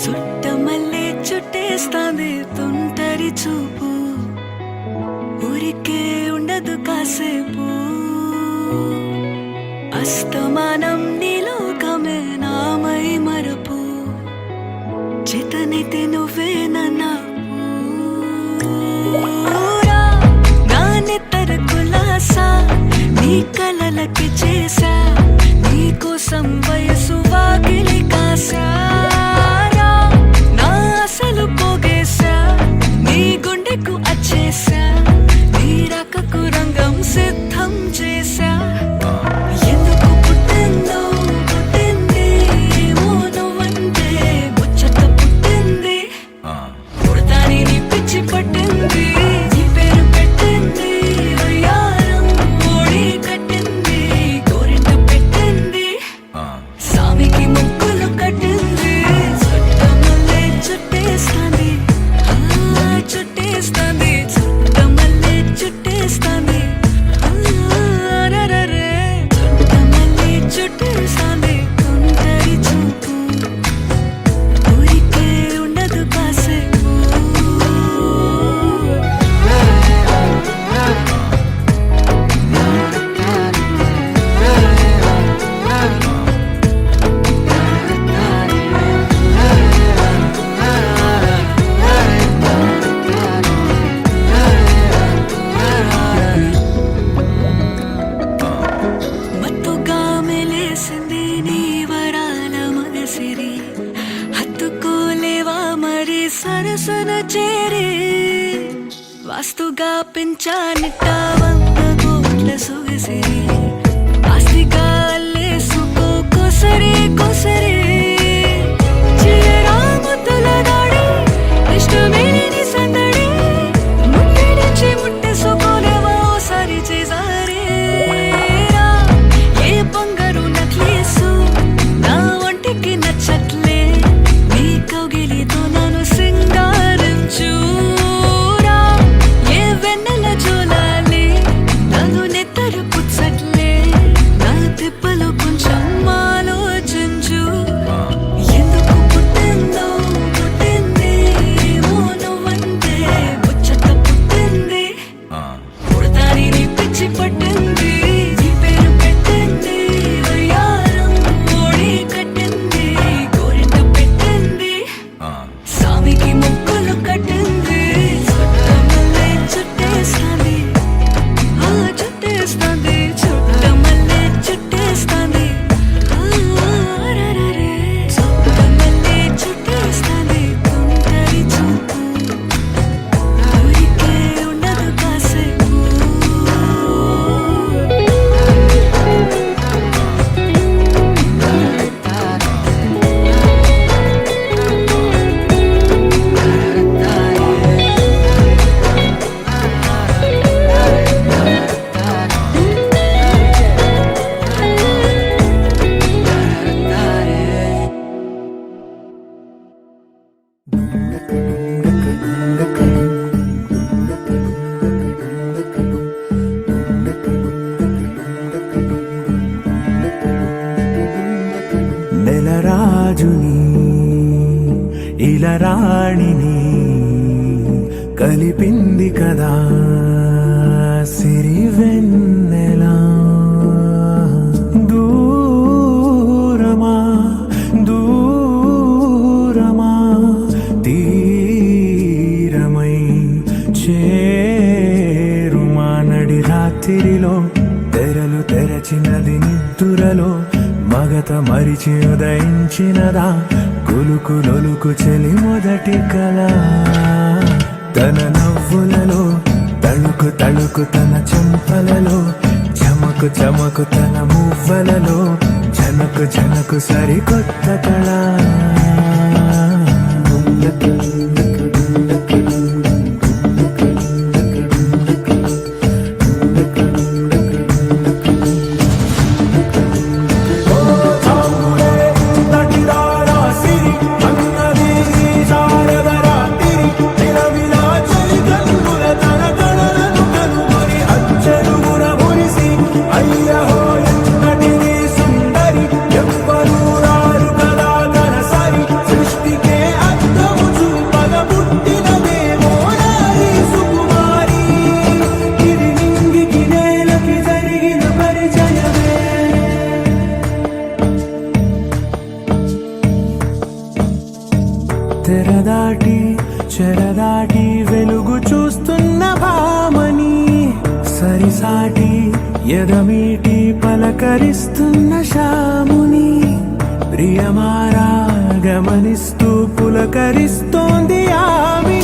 చుట్టమల్లే చుట్టేస్తాంది తుంటరి చూపు, ఊరికే ఉండదు కాసేపు. అస్తమానం నీలోకమే నామై మరపు, చేతనైతే నువ్వే నన్నా నా నెత్తర కులాసా నీ కలలకి చేసా, నీ కోసం వయసు వాకిలి కాసా. నా అసలు పోగేసా నీ గుండెకు అచ్చేసా, నీ రకకు రంగం సిద్ధం చేసా. ఎందుకు పుట్టిందో పుట్టింది ఏమో నువ్వంటే ముచ్చట పుట్టింది, పుడతాని నీ పిచ్చి పట్టింది, నీ పేరు పెట్టింది వయ్యారం ఓడి కట్టింది, గోరింట పెట్టింది సామికి ముక్కులు కట్టింది. చుట్టమల్లే చుట్టేస్తాంది చుట్టేస్తాంది, చుట్టమల్లే చుట్టేస్తాంది రరే, చుట్టమల్లే చుట్టేస్తాంది తుంటరి చూపు, ఊరికే ఉండదు కాసేపు. మత్తుగా మెలేసింది నీ వరాల మనసిరి, హత్తుకోలేవా మరి సరసన చేరి. వాస్తుగా పెంచానిట్ట 100 కోట్ల సొగసిరి, ఆస్తిగా అల్లేసుకో కొసరి కొసరి. చిరరాముతుల దాడి ఇష్టమేని సందడి, ముట్టడిచి ముట్టేసుకోలేవా ఓసారి చేసారి. ఏ బంగారు నక్లేసు నా ఒంటికి నచ్చట్లే, నీ కౌగిలితో నన్ను సింగారించురా. ఏ వెన్నెల జోలాలి నన్ను నెత్తరు పుచ్చట్లే, నా తిప్పలు కొంచెం ఆలోచించు. ఎందుకు పుట్టిందో పుట్టింది ఏమో నువ్వంటే ముచ్చట పుట్టింది, పుడతాని నీ పిచ్చి పట్టింది, నీ పేరు పెట్టింది వయ్యారం ఓడి కట్టింది, గోరింట పెట్టింది సామికి ముక్కులు కట్టింది. చుట్టమల్లే చుట్టేస్తాంది చుట్టేస్తాంది, చుట్టమల్లే చుట్టేస్తాంది రరే, చుట్టమల్లే చుట్టేస్తాంది తుంటరి చూపు, ఊరికే ఉండదు కాసేపు. నెలరాజుని ఇలరాణిని కలిపింది కదా సిరి వెన్నెలా. దూరమా దూరమా తీరమై చేరుమా, నడి రాత్రిలో తెరలు తెరచినది నిద్దురలో, మగత మరిచి ఉదయించినదా కులుకు లొలుకు చెలి మొదటి కళ. తన నవ్వులలో తళుకు తళుకు తన చెంపలలో, చమకు చమకు తన మువ్వలలో, జనకు జనకు సరికొత్త కళ. సుందరి ఎవ్వరూ రారు కదా తన సరి, సృష్టికే చెరదాటి వెలుగు చూస్తున్న భామని సరిసాటి ఎదమీటి పలకరిస్తున్న శాముని ప్రియమారా గమనిస్తూ పులకరిస్తోంది ఆమె